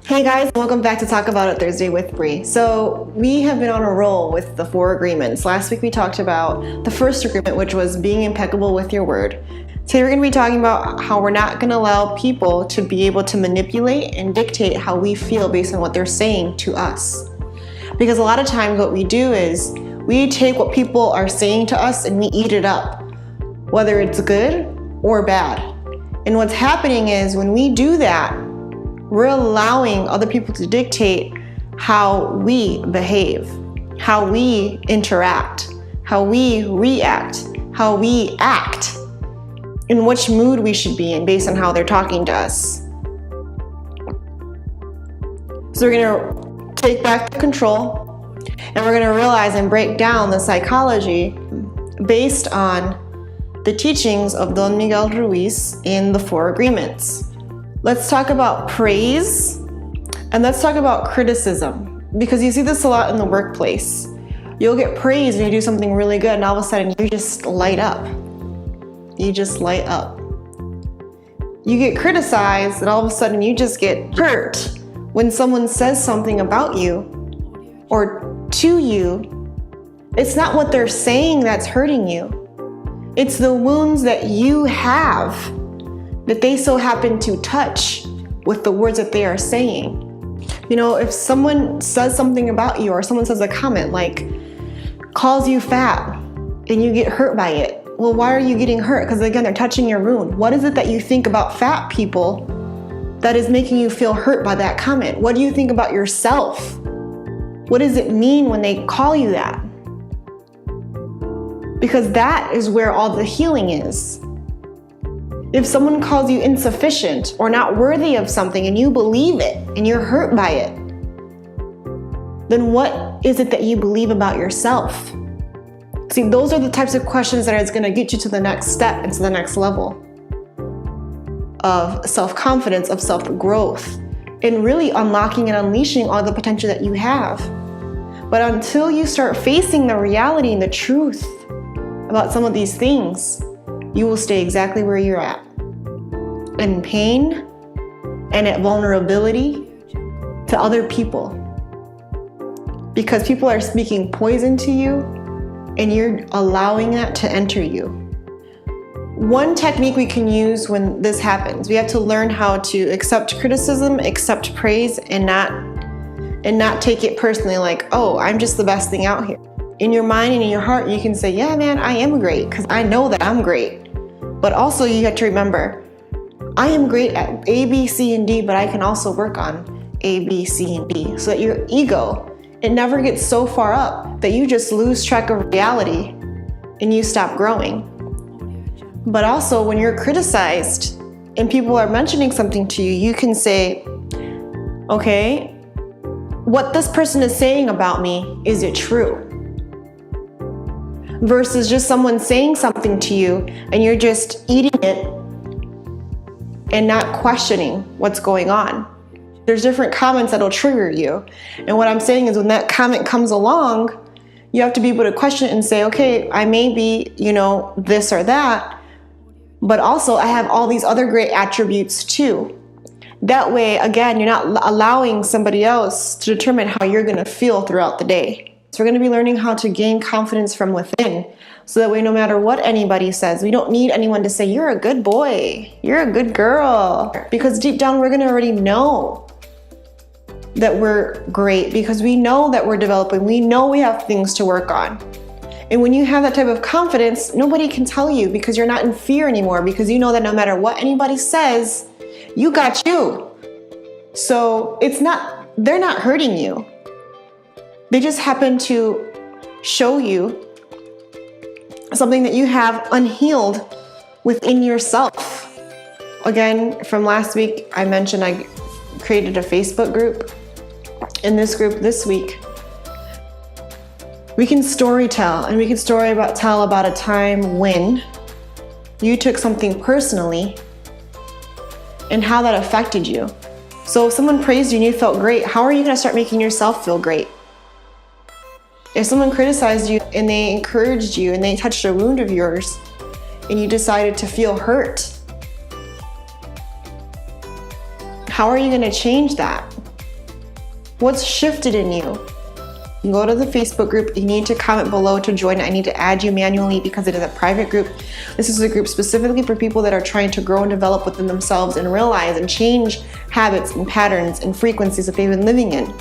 Hey guys, welcome back to Talk About It Thursday with Bree. So we have been on a roll with the 4 agreements. Last week we talked about the first agreement, which was being impeccable with your word. Today we're going to be talking about how we're not going to allow people to be able to manipulate and dictate how we feel based on what they're saying to us. Because a lot of times what we do is we take what people are saying to us and we eat it up, whether it's good or bad. And what's happening is when we do that, we're allowing other people to dictate how we behave, how we interact, how we react, how we act, in which mood we should be in based on how they're talking to us. So we're going to take back the control, and we're going to realize and break down the psychology based on the teachings of Don Miguel Ruiz in the 4 agreements. Let's talk about praise, and let's talk about criticism, because you see this a lot in the workplace. You'll get praised when you do something really good, and all of a sudden you just light up. You just light up. You get criticized, and all of a sudden you just get hurt when someone says something about you or to you. It's not what they're saying that's hurting you. It's the wounds that you have that they so happen to touch with the words that they are saying. You know, if someone says something about you, or someone says a comment like, calls you fat, and you get hurt by it, well, why are you getting hurt? Because again, they're touching your wound. What is it that you think about fat people that is making you feel hurt by that comment? What do you think about yourself? What does it mean when they call you that? Because that is where all the healing is. If someone calls you insufficient or not worthy of something and you believe it and you're hurt by it, then what is it that you believe about yourself? See, those are the types of questions that is going to get you to the next step and to the next level of self-confidence, of self-growth, and really unlocking and unleashing all the potential that you have. But until you start facing the reality and the truth about some of these things, you will stay exactly where you're at, in pain and at vulnerability to other people, because people are speaking poison to you and you're allowing that to enter you. One technique we can use when this happens, we have to learn how to accept criticism, accept praise, and not take it personally like, oh, I'm just the best thing out here. In your mind and in your heart, you can say, yeah, man, I am great because I know that I'm great. But also you have to remember, I am great at A, B, C, and D, but I can also work on A, B, C, and D. So that your ego, it never gets so far up that you just lose track of reality and you stop growing. But also when you're criticized and people are mentioning something to you, you can say, okay, what this person is saying about me, is it true? Versus just someone saying something to you and you're just eating it and not questioning what's going on. There's different comments that'll trigger you. And what I'm saying is when that comment comes along, you have to be able to question it and say, okay, I may be, this or that, but also I have all these other great attributes too. That way, again, you're not allowing somebody else to determine how you're going to feel throughout the day. So we're going to be learning how to gain confidence from within, so that way no matter what anybody says, we don't need anyone to say, you're a good boy, you're a good girl. Because deep down, we're going to already know that we're great, because we know that we're developing. We know we have things to work on. And when you have that type of confidence, nobody can tell you, because you're not in fear anymore, because you know that no matter what anybody says, you got you. So they're not hurting you. They just happen to show you something that you have unhealed within yourself. Again, from last week, I mentioned I created a Facebook group. In this group this week, we can story tell, and we can tell about a time when you took something personally and how that affected you. So if someone praised you and you felt great, how are you going to start making yourself feel great? If someone criticized you and they encouraged you and they touched a wound of yours and you decided to feel hurt, how are you going to change that? What's shifted in you? You go to the Facebook group. You need to comment below to join. I need to add you manually because it is a private group. This is a group specifically for people that are trying to grow and develop within themselves and realize and change habits and patterns and frequencies that they've been living in.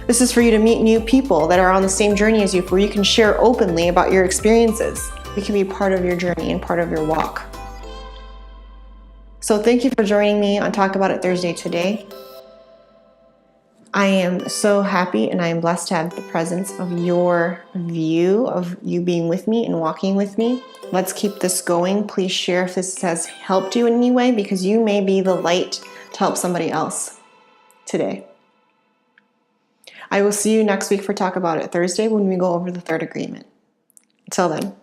This is for you to meet new people that are on the same journey as you, where you can share openly about your experiences. It can be part of your journey and part of your walk. So thank you for joining me on Talk About It Thursday today. I am so happy and I am blessed to have the presence of your view, of you being with me and walking with me. Let's keep this going. Please share if this has helped you in any way, because you may be the light to help somebody else today. I will see you next week for Talk About It Thursday when we go over the third agreement. Until then.